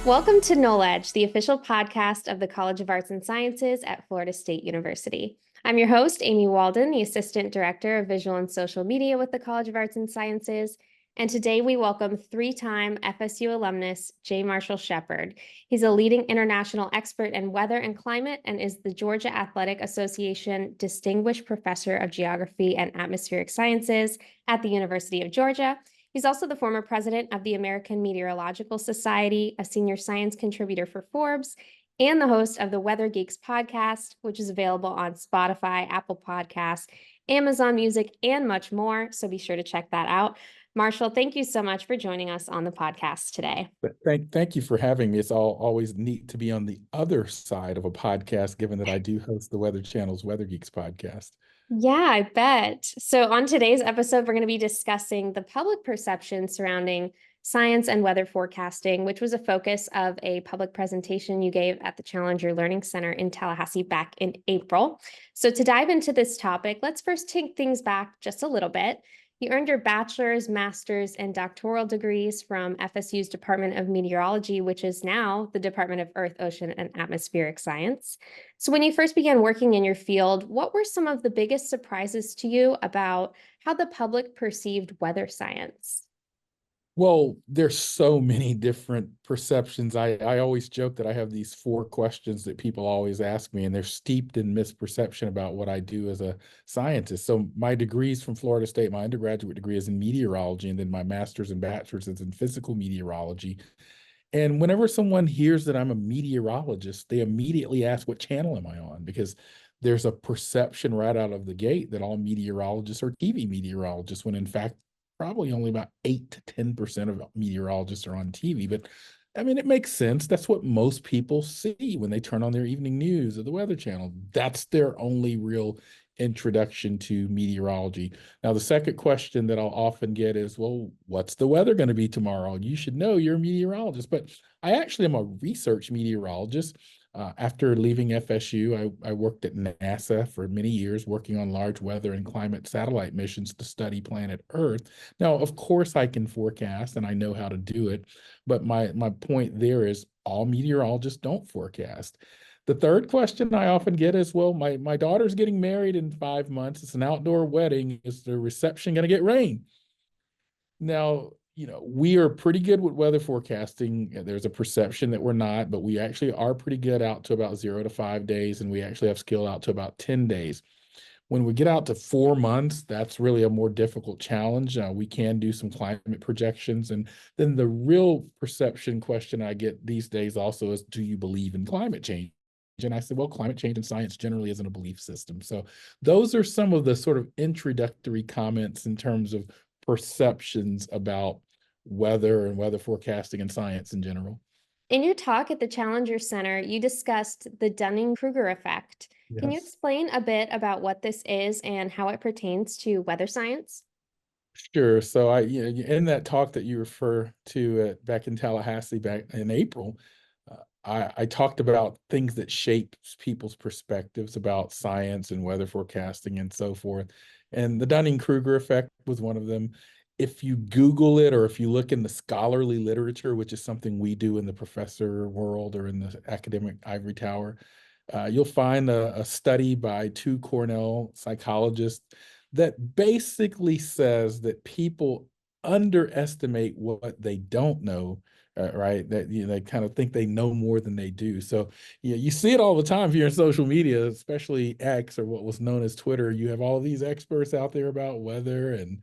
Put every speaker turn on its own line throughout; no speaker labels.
Welcome to Nole, the official podcast of the College of Arts and Sciences at Florida State University. I'm your host, Amy Walden, the Assistant Director of Visual and Social Media with the College of Arts and Sciences. And today we welcome three-time FSU alumnus, J. Marshall Shepard. He's a leading international expert in weather and climate and is the Georgia Athletic Association Distinguished Professor of Geography and Atmospheric Sciences at the University of Georgia. He's also the former president of the American Meteorological Society, a senior science contributor for Forbes, and the host of the Weather Geeks podcast, which is available on Spotify, Apple Podcasts, Amazon Music, and much more. So be sure to check that out. Marshall, thank you so much for joining us on the podcast today.
Thank you for having me. It's always neat to be on the other side of a podcast, given that I do host the Weather Channel's Weather Geeks podcast.
Yeah, I bet. So on today's episode, we're going to be discussing the public perception surrounding science and weather forecasting, which was a focus of a public presentation you gave at the Challenger Learning Center in Tallahassee back in April. So to dive into this topic, let's first take things back just a little bit. You earned your bachelor's, master's, and doctoral degrees from FSU's Department of Meteorology, which is now the Department of Earth, Ocean, and Atmospheric Science. So when you first began working in your field, what were some of the biggest surprises to you about how the public perceived weather science?
Well, there's so many different perceptions. I always joke that I have these 4 questions that people always ask me, and they're steeped in misperception about what I do as a scientist. So my degrees from Florida State, my undergraduate degree is in meteorology, and then my master's and bachelor's is in physical meteorology. And whenever someone hears that I'm a meteorologist, they immediately ask, what channel am I on? Because there's a perception right out of the gate that all meteorologists are TV meteorologists, when in fact, probably only about 8 to 10% of meteorologists are on TV. But I mean, it makes sense. That's what most people see when they turn on their evening news or the Weather Channel. That's their only real introduction to meteorology. Now, the second question that I'll often get is, well, what's the weather going to be tomorrow? You should know, you're a meteorologist. But I actually am a research meteorologist. After leaving FSU, I worked at NASA for many years, working on large weather and climate satellite missions to study planet Earth. Now, of course, I can forecast and I know how to do it. But my point there is all meteorologists don't forecast. The third question I often get is, well, my daughter's getting married in 5 months. It's an outdoor wedding. Is the reception going to get rain? Now, we are pretty good with weather forecasting. There's a perception that we're not, but we actually are pretty good out to about 0 to 5 days, and we actually have skill out to about 10 days. When we get out to 4 months, that's really a more difficult challenge. We can do some climate projections. And then the real perception question I get these days also is, do you believe in climate change? And I said, well, climate change and science generally isn't a belief system. So those are some of the sort of introductory comments in terms of perceptions about weather and weather forecasting and science in general.
In your talk at the Challenger Center, you discussed the Dunning-Kruger effect. Can you
Yes.
explain a bit about what this is and how it pertains to weather science?
Sure. So in that talk that you refer to back in Tallahassee back in April, I talked about things that shape people's perspectives about science and weather forecasting and so forth. And the Dunning-Kruger effect was one of them. If you Google it, or if you look in the scholarly literature, which is something we do in the professor world or in the academic ivory tower, you'll find a study by 2 Cornell psychologists that basically says that people underestimate what they don't know, right? That they kind of think they know more than they do. So you see it all the time if you're in social media, especially X, or what was known as Twitter. You have all these experts out there about weather and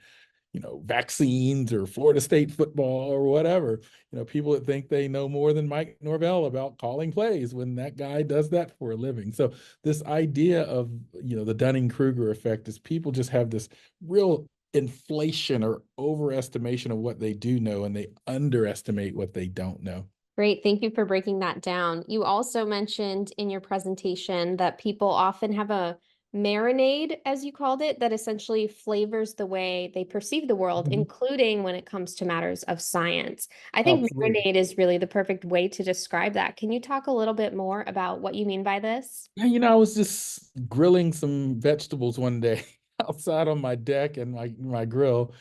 vaccines or Florida State football or whatever. People that think they know more than Mike Norvell about calling plays when that guy does that for a living. So this idea of, the Dunning-Kruger effect is people just have this real inflation or overestimation of what they do know, and they underestimate what they don't know.
Great. Thank you for breaking that down. You also mentioned in your presentation that people often have a marinade, as you called it, that essentially flavors the way they perceive the world,
Mhm.
including when it comes to matters of science. I think
Absolutely.
marinade is really the perfect way to describe that. Can you talk a little bit more about what you mean by this?
Yeah, I was just grilling some vegetables one day outside on my deck and my grill.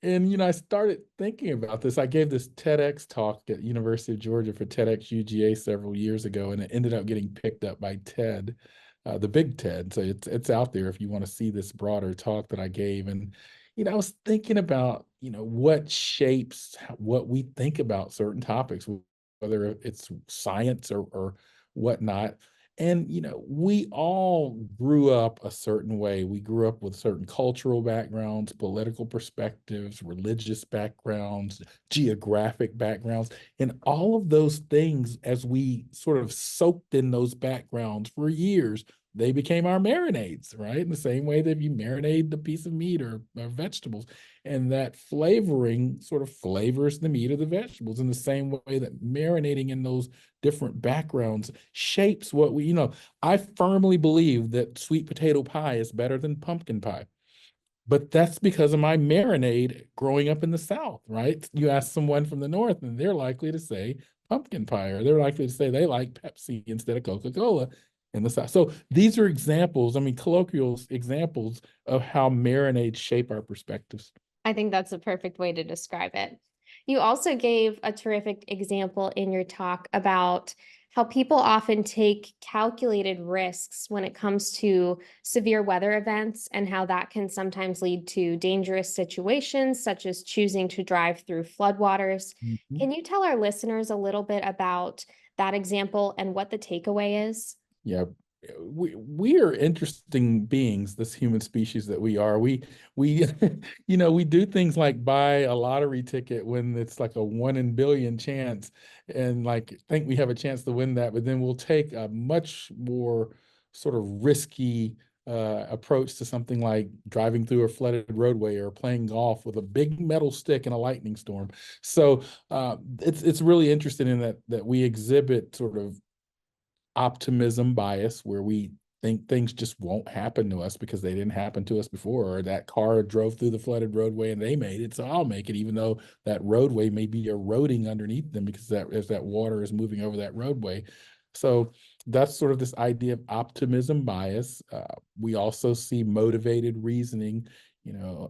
And I started thinking about this. I gave this TEDx talk at University of Georgia for TEDx UGA several years ago, and it ended up getting picked up by TED, the big TED. So it's out there if you want to see this broader talk that I gave. And I was thinking about what shapes what we think about certain topics, whether it's science or whatnot. And we all grew up a certain way. We grew up with certain cultural backgrounds, political perspectives, religious backgrounds, geographic backgrounds, and all of those things, as we sort of soaked in those backgrounds for years, they became our marinades, right? In the same way that you marinate the piece of meat or vegetables. And that flavoring sort of flavors the meat or the vegetables in the same way that marinating in those different backgrounds shapes what I firmly believe that sweet potato pie is better than pumpkin pie. But that's because of my marinade growing up in the South, right? You ask someone from the North, and they're likely to say pumpkin pie, or they're likely to say they like Pepsi instead of Coca-Cola in the South. So these are examples, I mean, colloquial examples of how marinades shape our perspectives.
I think that's a perfect way to describe it. You also gave a terrific example in your talk about how people often take calculated risks when it comes to severe weather events and how that can sometimes lead to dangerous situations, such as choosing to drive through floodwaters.
Mhm.
Can you tell our listeners a little bit about that example and what the takeaway is?
Yeah, we are interesting beings, this human species that we are. We we do things like buy a lottery ticket when it's like a 1 in 1 billion chance, and like think we have a chance to win that, but then we'll take a much more sort of risky approach to something like driving through a flooded roadway or playing golf with a big metal stick in a lightning storm. So it's really interesting in that we exhibit sort of optimism bias where we think things just won't happen to us because they didn't happen to us before, or that car drove through the flooded roadway and they made it, so I'll make it, even though that roadway may be eroding underneath them because that as that water is moving over that roadway. So that's sort of this idea of optimism bias. We also see motivated reasoning.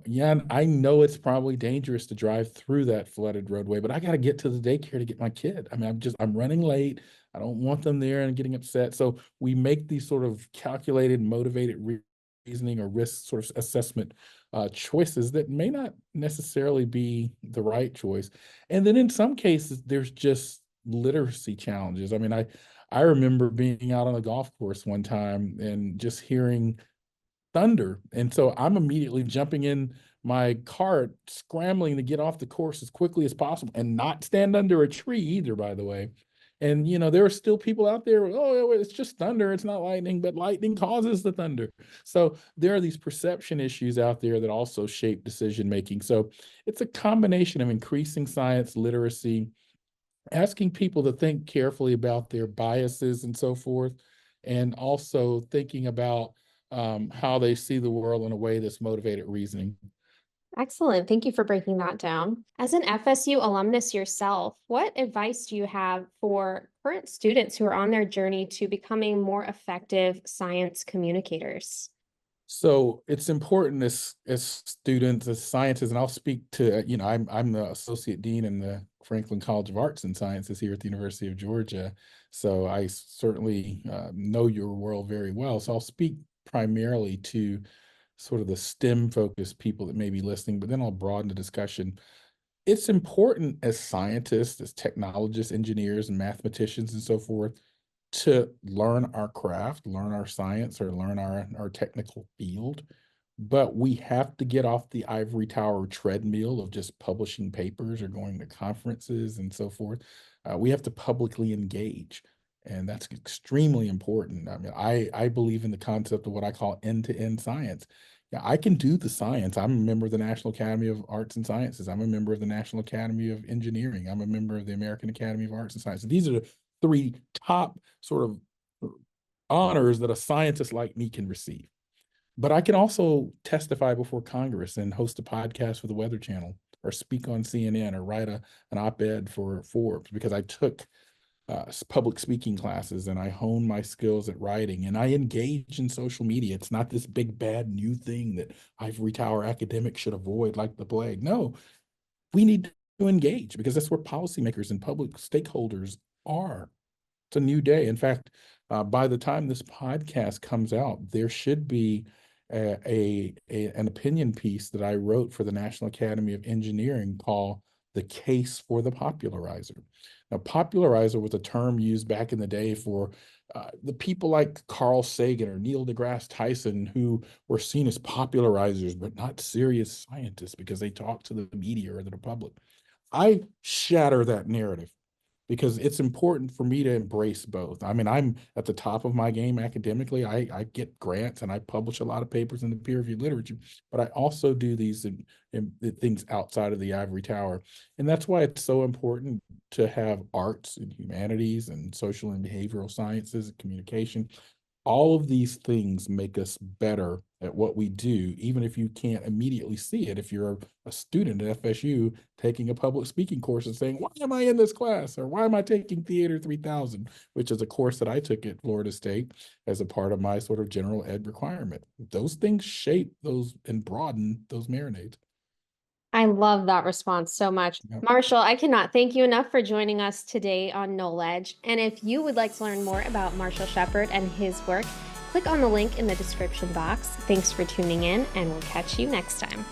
Yeah, I know it's probably dangerous to drive through that flooded roadway, but I got to get to the daycare to get my kid. I mean, I'm running late. I don't want them there and getting upset. So we make these sort of calculated, motivated reasoning or risk sort of assessment choices that may not necessarily be the right choice. And then in some cases, there's just literacy challenges. I mean, I remember being out on a golf course one time and just hearing thunder. And so I'm immediately jumping in my cart, scrambling to get off the course as quickly as possible and not stand under a tree either, by the way. And there are still people out there, oh, it's just thunder, it's not lightning, but lightning causes the thunder. So there are these perception issues out there that also shape decision making. So it's a combination of increasing science literacy, asking people to think carefully about their biases and so forth, and also thinking about how they see the world in a way that's motivated reasoning.
Excellent. Thank you for breaking that down. As an FSU alumnus yourself, what advice do you have for current students who are on their journey to becoming more effective science communicators?
So it's important as students, as scientists, and I'll speak to, I'm the associate dean in the Franklin College of Arts and Sciences here at the University of Georgia. So I certainly know your world very well. So I'll speak primarily to sort of the STEM focused people that may be listening, but then I'll broaden the discussion. It's important as scientists, as technologists, engineers, and mathematicians and so forth to learn our craft, learn our science, or learn our technical field. But we have to get off the ivory tower treadmill of just publishing papers or going to conferences and so forth. We have to publicly engage. And that's extremely important. I mean, I believe in the concept of what I call end-to-end science. Yeah, I can do the science. I'm a member of the National Academy of Arts and Sciences. I'm a member of the National Academy of Engineering. I'm a member of the American Academy of Arts and Sciences. These are the three top sort of honors that a scientist like me can receive. But I can also testify before Congress and host a podcast for the Weather Channel or speak on CNN or write an op-ed for Forbes because I took public speaking classes, and I hone my skills at writing, and I engage in social media. It's not this big bad new thing that ivory tower academics should avoid like the plague. No, we need to engage because that's where policymakers and public stakeholders are. It's a new day. In fact, by the time this podcast comes out, there should be an opinion piece that I wrote for the National Academy of Engineering called "The Case for the Popularizer." Now, popularizer was a term used back in the day for the people like Carl Sagan or Neil deGrasse Tyson, who were seen as popularizers, but not serious scientists because they talked to the media or the public. I shatter that narrative because it's important for me to embrace both. I mean, I'm at the top of my game academically. I get grants and I publish a lot of papers in the peer-reviewed literature, but I also do these in things outside of the ivory tower. And that's why it's so important to have arts and humanities and social and behavioral sciences and communication. All of these things make us better at what we do, even if you can't immediately see it. If you're a student at FSU taking a public speaking course and saying, why am I in this class? Or why am I taking Theater 3000, which is a course that I took at Florida State as a part of my sort of general ed requirement. Those things shape those and broaden those marinades.
I love that response so much.
Yep.
Marshall, I cannot thank you enough for joining us today on Knowledge. And if you would like to learn more about Marshall Shepard and his work, click on the link in the description box. Thanks for tuning in, and we'll catch you next time.